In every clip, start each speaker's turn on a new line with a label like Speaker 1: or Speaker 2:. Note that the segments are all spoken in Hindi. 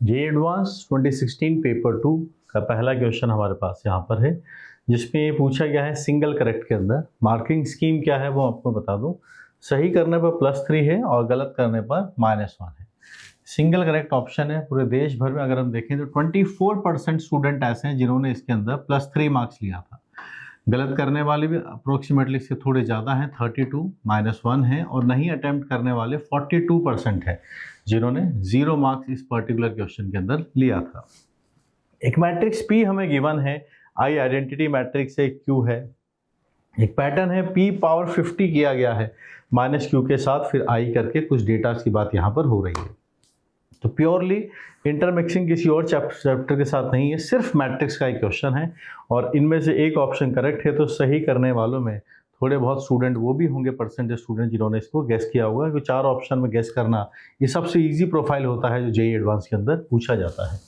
Speaker 1: जे एडवांस 2016 पेपर 2 का पहला क्वेश्चन हमारे पास यहाँ पर है, जिसमें ये पूछा गया है सिंगल करेक्ट के अंदर मार्किंग स्कीम क्या है वो आपको बता दूं। सही करने पर +3 है और गलत करने पर -1 है। सिंगल करेक्ट ऑप्शन है। पूरे देश भर में अगर हम देखें तो 24% स्टूडेंट ऐसे हैं जिन्होंने इसके अंदर +3 मार्क्स लिया था। गलत करने वाले भी अप्रोक्सीमेटली इससे थोड़े ज़्यादा हैं, 32 -1 है, और नहीं अटेम्प्ट करने वाले 42% है जिन्होंने 0 मार्क्स इस पर्टिकुलर क्वेश्चन के अंदर लिया था। एक मैट्रिक्स P हमें गिवन है, I आइडेंटिटी मैट्रिक्स है, Q है। एक पैटर्न है P पावर 50 किया गया है -Q के साथ, फिर I करके कुछ डेटा की बात यहाँ पर हो रही है। तो प्योरली इंटरमिक्सिंग किसी और चैप्टर के साथ नहीं है, सिर्फ मैट्रिक्स का एक क्वेश्चन है और इनमें से एक ऑप्शन करेक्ट है। तो सही करने वालों में थोड़े बहुत स्टूडेंट वो भी होंगे, परसेंटेज स्टूडेंट जिन्होंने इसको गेस किया होगा, क्योंकि 4 ऑप्शन में गेस करना ये सबसे ईजी प्रोफाइल होता है जो जेईई एडवांस के अंदर पूछा जाता है।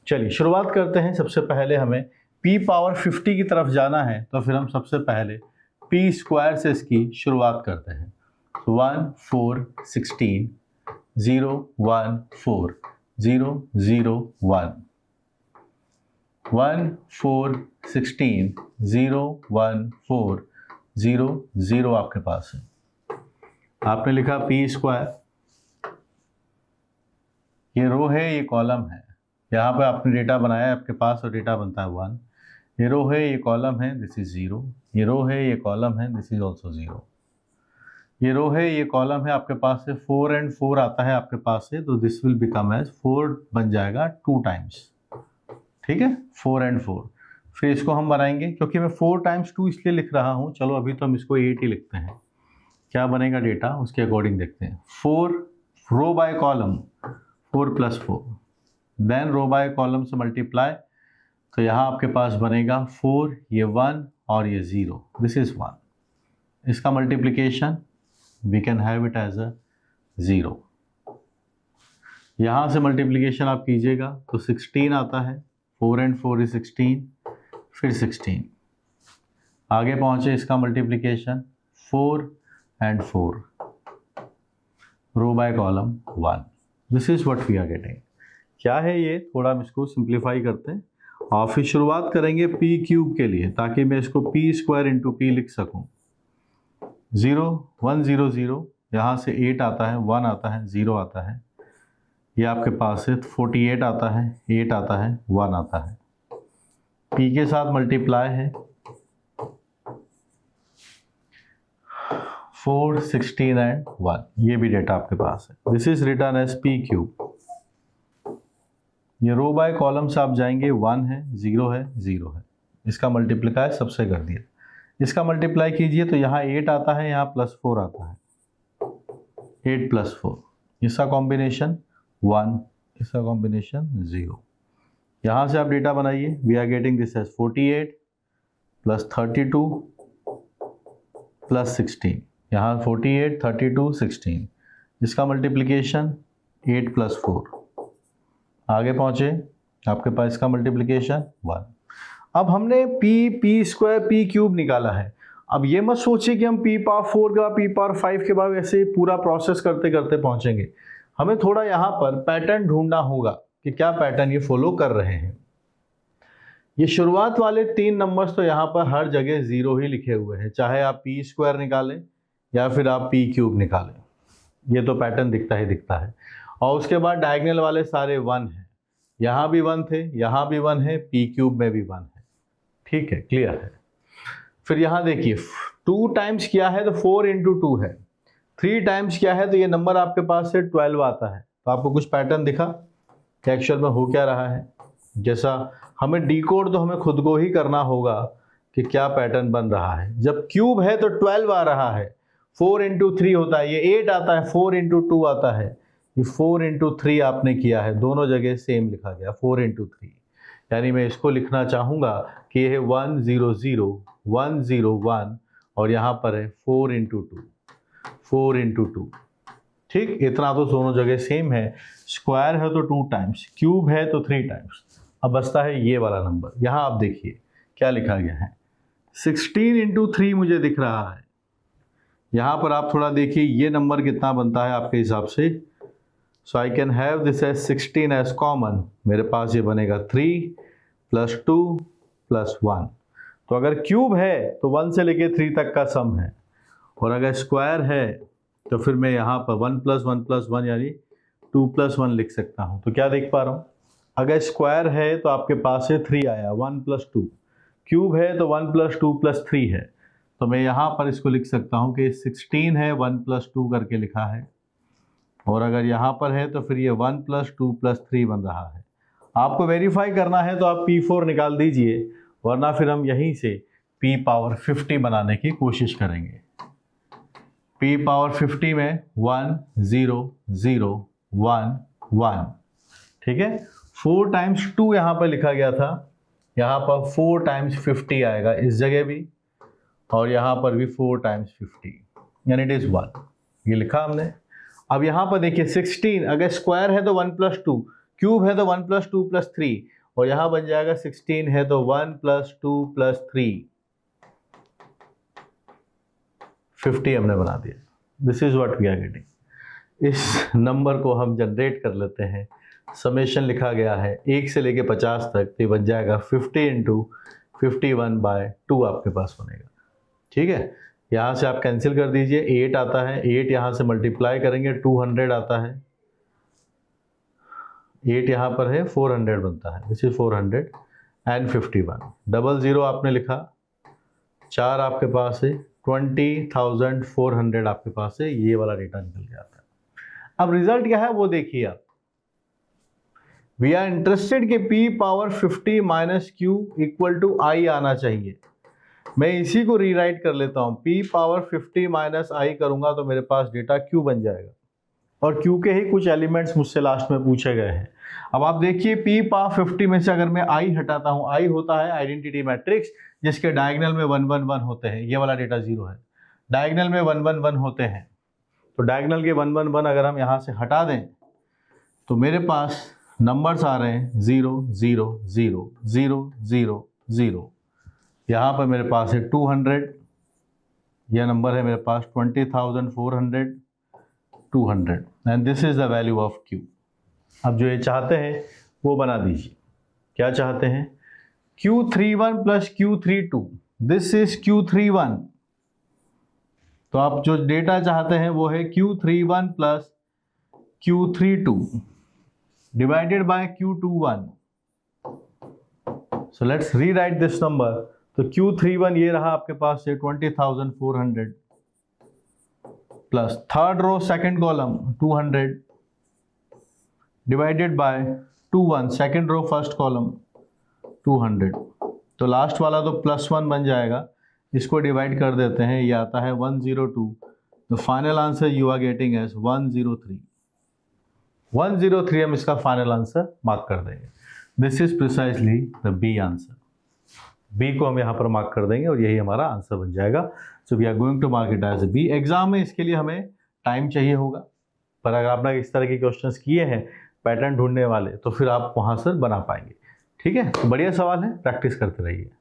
Speaker 1: चलिए शुरुआत करते हैं। सबसे पहले हमें P पावर 50 की तरफ जाना है, तो फिर हम सबसे पहले P स्क्वायर से इसकी शुरुआत करते हैं। 1 4 16 0 1 4 0 0 1 1 4 16 0 1 4 0 0 आपके पास है। आपने लिखा P स्क्वायर, ये रो है, ये कॉलम है। यहाँ पे आपने डेटा बनाया है आपके पास और डेटा बनता है 1। ये रो है, ये कॉलम है, दिस इज 0। ये रो है, ये कॉलम है, दिस इज ऑल्सो 0। ये रो है, ये कॉलम है, आपके पास से 4 and 4 आता है आपके पास से, तो दिस विल बिकम एज 4 बन जाएगा 2 टाइम्स। ठीक है, 4 and 4। फिर इसको हम बनाएंगे, क्योंकि मैं 4 times 2 इसलिए लिख रहा हूँ। चलो अभी तो हम इसको 8 ही लिखते हैं। क्या बनेगा डेटा उसके अकॉर्डिंग देखते हैं। 4 row by column, 4 + 4, then row by column से मल्टीप्लाई, तो यहाँ आपके पास बनेगा 4, ये 1 और ये 0, दिस इज 1। इसका multiplication we can have it as a 0। यहाँ से मल्टीप्लिकेशन आप कीजिएगा तो 16 आता है, 4 and 4 is 16, फिर 16 आगे पहुँचे, इसका multiplication 4 and 4 row by column 1। This is what we are getting. क्या है ये, थोड़ा हम इसको सिंप्लीफाई करते हैं और फिर शुरुआत करेंगे P क्यूब के लिए, ताकि मैं इसको P स्क्वायर इंटू P लिख सकूं। 0 1 0 0, यहाँ से 8 आता है, 1 आता है, 0 आता है, ये आपके पास है 48 आता है, 8 आता है, 1 आता है। P के साथ मल्टीप्लाई है, 4 16 and 1, ये भी डेटा आपके पास है। This is written as P cube. ये रो बाय कॉलम से आप जाएंगे, 1 है, 0 है, 0 है, इसका मल्टीप्लाई सबसे कर दिया। इसका मल्टीप्लाई कीजिए तो यहाँ 8 आता है, यहाँ +4 आता है, 8 + 4, इसका कॉम्बिनेशन 1, इसका कॉम्बिनेशन 0। यहाँ से आप डेटा बनाइए, we are getting this as 48 + 32 + 16, यहाँ 48 32 16, इसका मल्टीप्लिकेशन 8 + 4, आगे पहुँचे आपके पास इसका मल्टीप्लिकेशन 1। अब हमने P स्क्वायर P क्यूब निकाला है। अब ये मत सोचिए कि हम P पावर 4 के बाद P पावर 5 के बाद ऐसे पूरा प्रोसेस करते करते पहुंचेंगे। हमें थोड़ा यहाँ पर पैटर्न ढूंढना होगा कि क्या पैटर्न ये फॉलो कर रहे हैं। ये शुरुआत वाले 3 नंबर्स तो यहाँ पर हर जगह 0 ही लिखे हुए हैं, चाहे आप P स्क्वायर निकालें या फिर आप P क्यूब निकालें, ये तो पैटर्न दिखता ही दिखता है। और उसके बाद डायगोनल वाले सारे 1 हैं, यहाँ भी 1 थे, यहाँ भी 1 है, P क्यूब में भी 1 है। ठीक है, क्लियर है। फिर यहाँ देखिए 2 टाइम्स किया है तो 4 × 2 है, 3 टाइम्स किया है तो ये नंबर आपके पास से 12 आता है। तो आपको कुछ पैटर्न दिखा कि एक्चुअल में हो क्या रहा है। जैसा हमें डिकोड तो हमें खुद को ही करना होगा कि क्या पैटर्न बन रहा है। जब क्यूब है तो 12 आ रहा है, 4 × 3 होता है, ये 8 आता है, 4 × 2 आता है, ये 4 × 3 आपने किया है, दोनों जगह सेम लिखा गया 4 × 3। यानी मैं इसको लिखना चाहूँगा कि यह है 1 0 0 1 0 1 और यहाँ पर है 4 × 2 4 × 2। ठीक, इतना तो दोनों जगह सेम है। स्क्वायर है तो 2 टाइम्स, क्यूब है तो 3 टाइम्स। अब बचता है ये वाला नंबर। यहाँ आप देखिए क्या लिखा गया है, 16 × 3 मुझे दिख रहा है। यहाँ पर आप थोड़ा देखिए ये नंबर कितना बनता है आपके हिसाब से, so I can have this as 16 as common. मेरे पास ये बनेगा 3 + 2 + 1। तो अगर क्यूब है तो 1 से लेके 3 तक का सम है, और अगर स्क्वायर है तो फिर मैं यहाँ पर 1 + 1 + 1 यानी 2 + 1 लिख सकता हूँ। तो क्या देख पा रहा हूँ, अगर स्क्वायर है तो आपके पास से 3 आया, 1 + 2। क्यूब है तो 1 + 2 + 3 है, तो मैं यहाँ पर इसको लिख सकता हूँ कि 16 है 1 + 2 करके लिखा है, और अगर यहाँ पर है तो फिर ये 1 + 2 + 3 बन रहा है। आपको वेरीफाई करना है तो आप P4 निकाल दीजिए, वरना फिर हम यहीं से P⁻50 बनाने की कोशिश करेंगे। P⁻50 में 1 0 0 1 1, ठीक है। 4 × 2 यहाँ पर लिखा गया था, यहाँ पर 4 × 50 आएगा इस जगह भी, और यहाँ पर भी 4 × 50 यानी इट इज़ 1, ये लिखा हमने। अब यहाँ पर देखिए 16, अगर स्क्वायर है तो 1 + 2, क्यूब है तो 1 + 2 + 3, और यहाँ बन जाएगा 16 है तो 1 + 2 + 3, 50 हमने बना दिया। This is what we are getting. इस नंबर को हम जनरेट कर लेते हैं। समेशन लिखा गया है 1 से लेके 50 तक, तो ये बन जाएगा 50 × 51/2 आपके पास बनेगा, ठीक है। यहाँ से आप कैंसिल कर दीजिए, 8 आता है, 8 यहाँ से मल्टीप्लाई करेंगे 200 आता है, 8 यहाँ पर है 400 बनता है, दिस इज 400 एंड 51। 00 आपने लिखा, 4 आपके पास है, 20,400 आपके पास है, ये वाला डेटा निकल के आता है। अब रिजल्ट क्या है वो देखिए आप। वी आर इंटरेस्टेड कि P⁻50 - Q = I आना चाहिए। मैं इसी को रीराइट कर लेता हूँ, P⁻50 - I करूँगा तो मेरे पास डेटा Q बन जाएगा, और Q के ही कुछ एलिमेंट्स मुझसे लास्ट में पूछे गए हैं। अब आप देखिए P⁻50 में से अगर मैं I हटाता हूँ, I होता है आइडेंटिटी मैट्रिक्स जिसके डायगोनल में 1 1 1 होते हैं, ये वाला डेटा 0 है, डायगोनल में 1 1 1 होते हैं। तो डायगोनल के 1 1 1 अगर हम यहाँ से हटा दें तो मेरे पास नंबर्स आ रहे हैं 0 0 0 0 0 0। यहाँ पर मेरे पास है 200, यह नंबर है मेरे पास 20,400 200, and this is the value of Q। अब जो ये चाहते हैं वो बना दीजिए। क्या चाहते हैं, Q31 + Q32, this is Q31। तो आप जो डेटा चाहते हैं वो है Q31 + Q32 divided by Q21। So let's rewrite this number. तो Q31 ये रहा आपके पास से 20,400 plus third row second column 200 divided by 21 second row first column 200। तो लास्ट वाला तो +1 बन जाएगा, इसको डिवाइड कर देते हैं, ये आता है 102। The final answer you are getting as 103। 103 हम इसका फाइनल आंसर मार्क कर देंगे। This is precisely the B answer. B को हम यहाँ पर मार्क कर देंगे और यही हमारा आंसर बन जाएगा। So we are going to mark it as B. Exam में इसके लिए हमें टाइम चाहिए होगा, पर अगर आपने इस तरह के क्वेश्चंस किए हैं पैटर्न ढूंढने वाले तो फिर आप वहाँ से बना पाएंगे। ठीक है, तो बढ़िया सवाल है, प्रैक्टिस करते रहिए।